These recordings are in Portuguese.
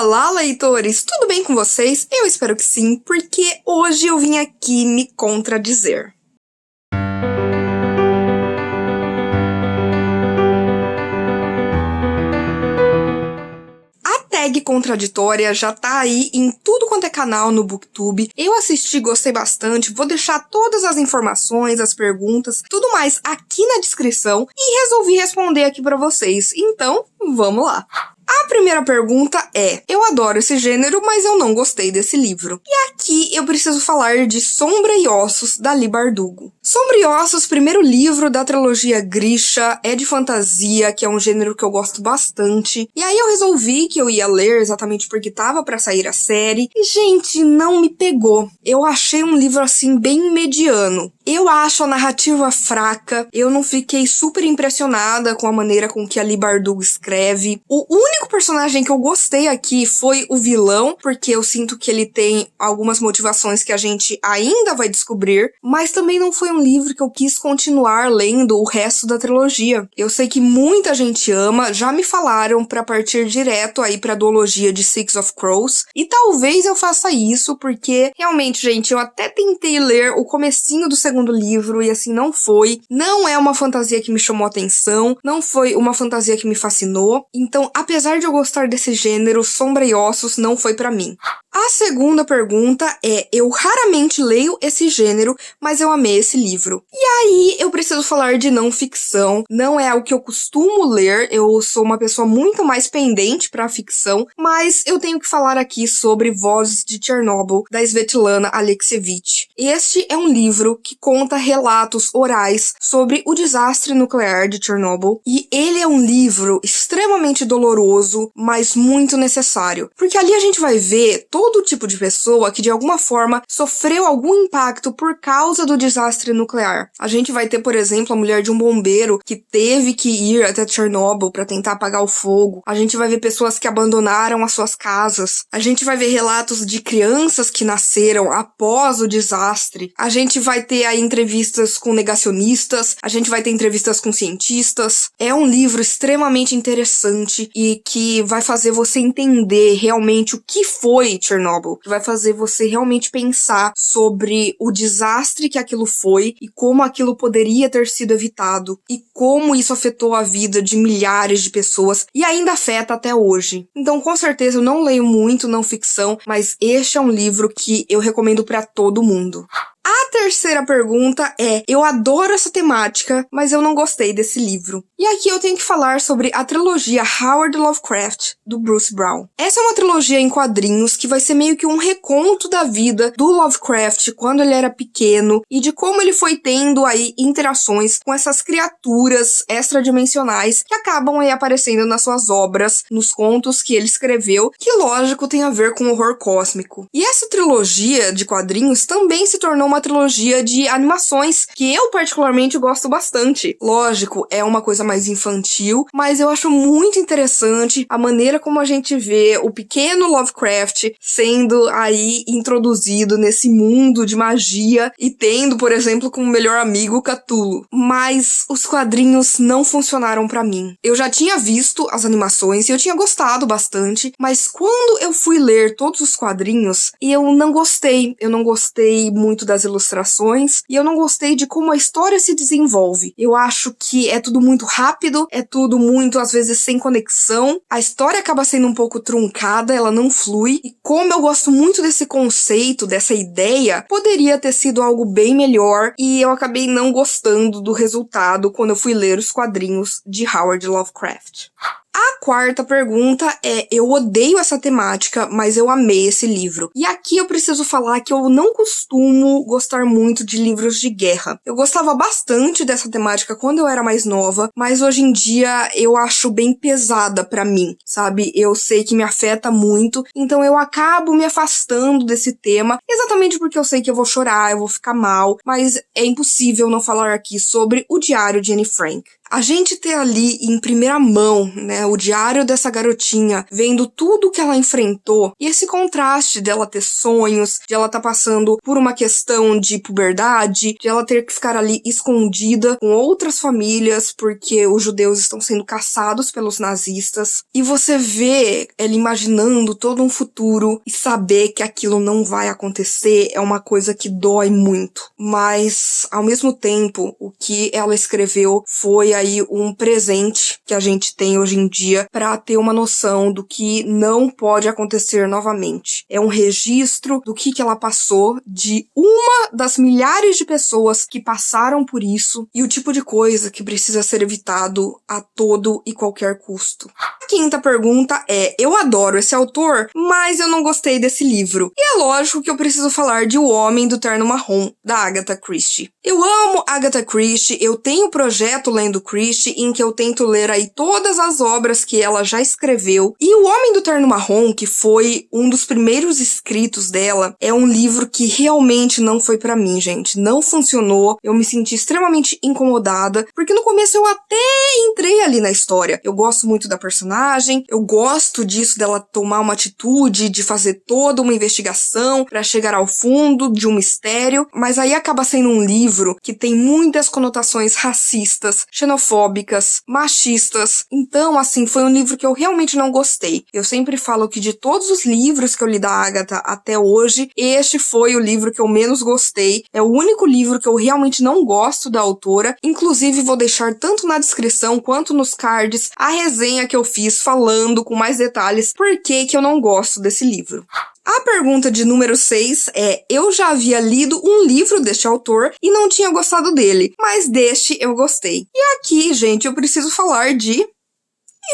Olá, leitores! Tudo bem com vocês? Eu espero que sim, porque hoje eu vim aqui me contradizer. A tag contraditória já tá aí em tudo quanto é canal no Booktube. Eu assisti, gostei bastante, vou deixar todas as informações, as perguntas, tudo mais aqui na descrição e resolvi responder aqui pra vocês. Então, vamos lá! A primeira pergunta é: eu adoro esse gênero, mas eu não gostei desse livro. E aqui eu preciso falar de Sombra e Ossos, da Leigh Bardugo. Sombra e Ossos, primeiro livro da trilogia Grisha, é de fantasia, que é um gênero que eu gosto bastante. E aí eu resolvi que eu ia ler exatamente porque tava pra sair a série. E, gente, não me pegou. Eu achei um livro, assim, bem mediano. Eu acho a narrativa fraca, eu não fiquei super impressionada com a maneira com que a Leigh Bardugo escreve. O único personagem que eu gostei aqui foi o vilão, porque eu sinto que ele tem algumas motivações que a gente ainda vai descobrir, mas também não foi um livro que eu quis continuar lendo o resto da trilogia. Eu sei que muita gente ama, já me falaram pra partir direto aí pra duologia de Six of Crows, e talvez eu faça isso, porque realmente, gente, eu até tentei ler o comecinho do segundo livro e assim não foi. Não é uma fantasia que me chamou atenção, não foi uma fantasia que me fascinou. Então, apesar de eu gostar desse gênero, Sombra e Ossos não foi pra mim. A segunda pergunta é: eu raramente leio esse gênero, mas eu amei esse livro. E aí, eu preciso falar de não ficção. Não é algo que eu costumo ler, eu sou uma pessoa muito mais pendente pra ficção, mas eu tenho que falar aqui sobre Vozes de Chernobyl, da Svetlana Alexievich. Este é um livro que conta relatos orais sobre o desastre nuclear de Chernobyl, e ele é um livro extremamente doloroso, mas muito necessário. Porque ali a gente vai ver todo tipo de pessoa que de alguma forma sofreu algum impacto por causa do desastre nuclear. A gente vai ter, por exemplo, a mulher de um bombeiro que teve que ir até Chernobyl para tentar apagar o fogo. A gente vai ver pessoas que abandonaram as suas casas. A gente vai ver relatos de crianças que nasceram após o desastre. A gente vai ter aí entrevistas com negacionistas. A gente vai ter entrevistas com cientistas. É um livro extremamente interessante e que vai fazer você entender realmente o que foi Chernobyl, que vai fazer você realmente pensar sobre o desastre que aquilo foi e como aquilo poderia ter sido evitado e como isso afetou a vida de milhares de pessoas e ainda afeta até hoje. Então, com certeza, eu não leio muito não ficção, mas este é um livro que eu recomendo pra todo mundo. A terceira pergunta é: eu adoro essa temática, mas eu não gostei desse livro. E aqui eu tenho que falar sobre a trilogia Howard Lovecraft, do Bruce Brown. Essa é uma trilogia em quadrinhos que vai ser meio que um reconto da vida do Lovecraft quando ele era pequeno e de como ele foi tendo aí interações com essas criaturas extradimensionais que acabam aí aparecendo nas suas obras, nos contos que ele escreveu, que lógico tem a ver com horror cósmico. E essa trilogia de quadrinhos também se tornou uma trilogia de animações que eu particularmente gosto bastante. Lógico, é uma coisa mais infantil, mas eu acho muito interessante a maneira como a gente vê o pequeno Lovecraft sendo aí introduzido nesse mundo de magia e tendo, por exemplo, como melhor amigo Cthulhu. Mas os quadrinhos não funcionaram pra mim. Eu já tinha visto as animações e eu tinha gostado bastante, mas quando eu fui ler todos os quadrinhos, eu não gostei. Eu não gostei muito das ilustrações e eu não gostei de como a história se desenvolve. Eu acho que é tudo muito rápido, é tudo muito, às vezes, sem conexão. A história acaba sendo um pouco truncada, ela não flui. E como eu gosto muito desse conceito, dessa ideia, poderia ter sido algo bem melhor e eu acabei não gostando do resultado quando eu fui ler os quadrinhos de Howard Lovecraft. A quarta pergunta é: eu odeio essa temática, mas eu amei esse livro. E aqui eu preciso falar que eu não costumo gostar muito de livros de guerra. Eu gostava bastante dessa temática quando eu era mais nova, mas hoje em dia eu acho bem pesada pra mim, sabe? Eu sei que me afeta muito, então eu acabo me afastando desse tema, exatamente porque eu sei que eu vou chorar, eu vou ficar mal, mas é impossível não falar aqui sobre O Diário de Anne Frank. A gente ter ali em primeira mão, né, o diário dessa garotinha, vendo tudo que ela enfrentou, e esse contraste dela ter sonhos, de ela tá passando por uma questão de puberdade, de ela ter que ficar ali escondida com outras famílias, porque os judeus estão sendo caçados pelos nazistas, e você vê ela imaginando todo um futuro e saber que aquilo não vai acontecer é uma coisa que dói muito. Mas, ao mesmo tempo, o que ela escreveu foi aí um presente que a gente tem hoje em dia para ter uma noção do que não pode acontecer novamente. É um registro do que ela passou, de uma das milhares de pessoas que passaram por isso e o tipo de coisa que precisa ser evitado a todo e qualquer custo. A quinta pergunta é: eu adoro esse autor, mas eu não gostei desse livro. E é lógico que eu preciso falar de O Homem do Terno Marrom, da Agatha Christie. Eu amo Agatha Christie, eu tenho projeto Lendo Christie, em que eu tento ler aí todas as obras que ela já escreveu. E O Homem do Terno Marrom, que foi um dos primeiros escritos dela, é um livro que realmente não foi pra mim, gente. Não funcionou, eu me senti extremamente incomodada, porque no começo eu até entrei ali na história. Eu gosto muito da personagem, eu gosto disso dela tomar uma atitude, de fazer toda uma investigação pra chegar ao fundo de um mistério, mas aí acaba sendo um livro que tem muitas conotações racistas, xenofóbicas, machistas. Então, assim, foi um livro que eu realmente não gostei. Eu sempre falo que de todos os livros que eu li da Agatha até hoje, este foi o livro que eu menos gostei. É o único livro que eu realmente não gosto da autora. Inclusive, vou deixar tanto na descrição quanto nos cards a resenha que eu fiz falando com mais detalhes por que eu não gosto desse livro. A pergunta de número 6 é: eu já havia lido um livro deste autor e não tinha gostado dele, mas deste eu gostei. E aqui, gente, eu preciso falar de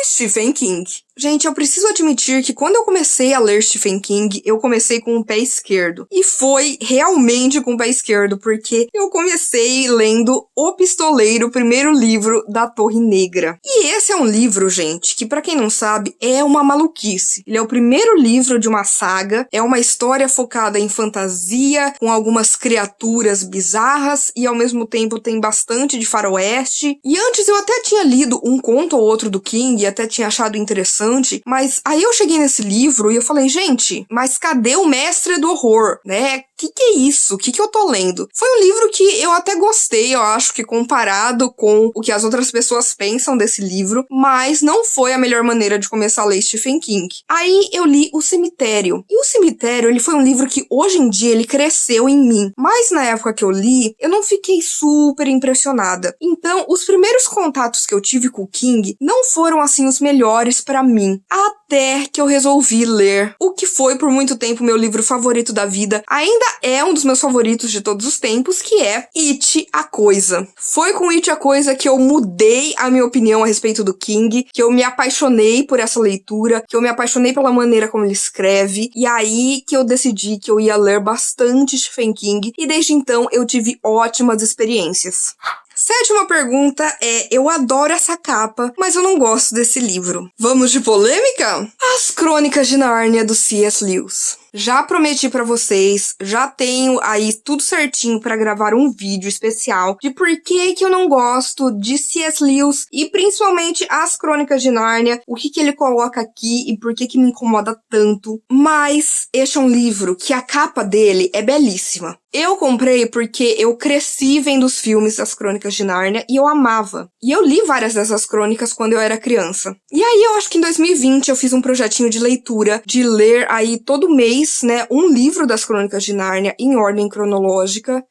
Stephen King. Gente, eu preciso admitir que quando eu comecei a ler Stephen King, eu comecei com o pé esquerdo. E foi realmente com o pé esquerdo, porque eu comecei lendo O Pistoleiro, o primeiro livro da Torre Negra. E esse é um livro, gente, que pra quem não sabe, é uma maluquice. Ele é o primeiro livro de uma saga, é uma história focada em fantasia, com algumas criaturas bizarras, e ao mesmo tempo tem bastante de faroeste. E antes eu até tinha lido um conto ou outro do King, até tinha achado interessante, mas aí eu cheguei nesse livro e eu falei, gente, mas cadê o mestre do horror, né? Que é isso? Que eu tô lendo? Foi um livro que eu até gostei, eu acho que comparado com o que as outras pessoas pensam desse livro, mas não foi a melhor maneira de começar a ler Stephen King. Aí eu li O Cemitério. E O Cemitério, ele foi um livro que hoje em dia ele cresceu em mim, mas na época que eu li, eu não fiquei super impressionada. Então, os primeiros contatos que eu tive com o King não foram assim os melhores pra mim, até que eu resolvi ler o que foi por muito tempo meu livro favorito da vida, ainda é um dos meus favoritos de todos os tempos, que é It, a Coisa. Foi com It, a Coisa que eu mudei a minha opinião a respeito do King, que eu me apaixonei por essa leitura, que eu me apaixonei pela maneira como ele escreve, e aí que eu decidi que eu ia ler bastante Stephen King, e desde então eu tive ótimas experiências. Sétima pergunta é: eu adoro essa capa, mas eu não gosto desse livro. Vamos de polêmica? As Crônicas de Nárnia, do C.S. Lewis. Já prometi pra vocês, já tenho aí tudo certinho pra gravar um vídeo especial de por que eu não gosto de C.S. Lewis e principalmente As Crônicas de Nárnia, o que ele coloca aqui e por que me incomoda tanto. Mas este é um livro que a capa dele é belíssima. Eu comprei porque eu cresci vendo os filmes das Crônicas de Nárnia e eu amava. E eu li várias dessas crônicas quando eu era criança. E aí eu acho que em 2020 eu fiz um projetinho de leitura, de ler aí todo mês, né, um livro das Crônicas de Nárnia em ordem cronológica.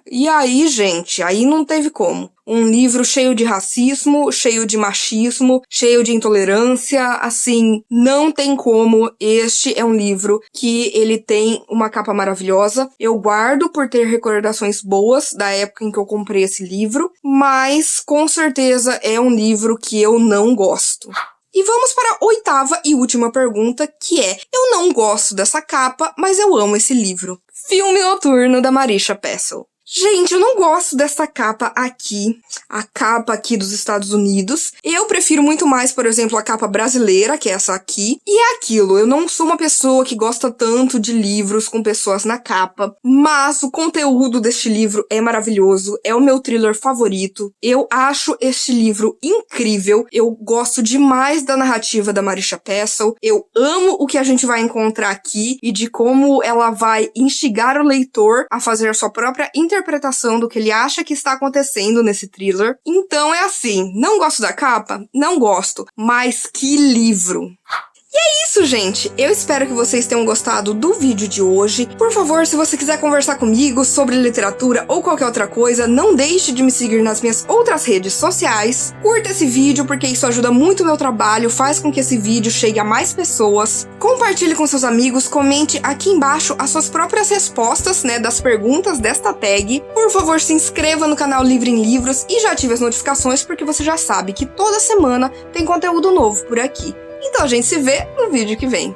E aí, gente, aí não teve como. Um livro cheio de racismo, cheio de machismo, cheio de intolerância, assim, não tem como. Este é um livro que ele tem uma capa maravilhosa. Eu guardo por ter recordações boas da época em que eu comprei esse livro, mas com certeza é um livro que eu não gosto. E vamos para a oitava e última pergunta, que é: eu não gosto dessa capa, mas eu amo esse livro. Filme Noturno, da Marisha Pessl. Gente, eu não gosto dessa capa aqui, a capa aqui dos Estados Unidos. Eu prefiro muito mais, por exemplo, a capa brasileira, que é essa aqui. E é aquilo, eu não sou uma pessoa que gosta tanto de livros com pessoas na capa, mas o conteúdo deste livro é maravilhoso, é o meu thriller favorito. Eu acho este livro incrível, eu gosto demais da narrativa da Marisha Pessl, eu amo o que a gente vai encontrar aqui e de como ela vai instigar o leitor a fazer a sua própria interpretação do que ele acha que está acontecendo nesse thriller. Então é assim, não gosto da capa? Não gosto, mas que livro! E é isso, gente! Eu espero que vocês tenham gostado do vídeo de hoje. Por favor, se você quiser conversar comigo sobre literatura ou qualquer outra coisa, não deixe de me seguir nas minhas outras redes sociais. Curta esse vídeo porque isso ajuda muito o meu trabalho, faz com que esse vídeo chegue a mais pessoas. Compartilhe com seus amigos, comente aqui embaixo as suas próprias respostas, das perguntas desta tag. Por favor, se inscreva no canal Livre em Livros e já ative as notificações porque você já sabe que toda semana tem conteúdo novo por aqui. Então a gente se vê no vídeo que vem.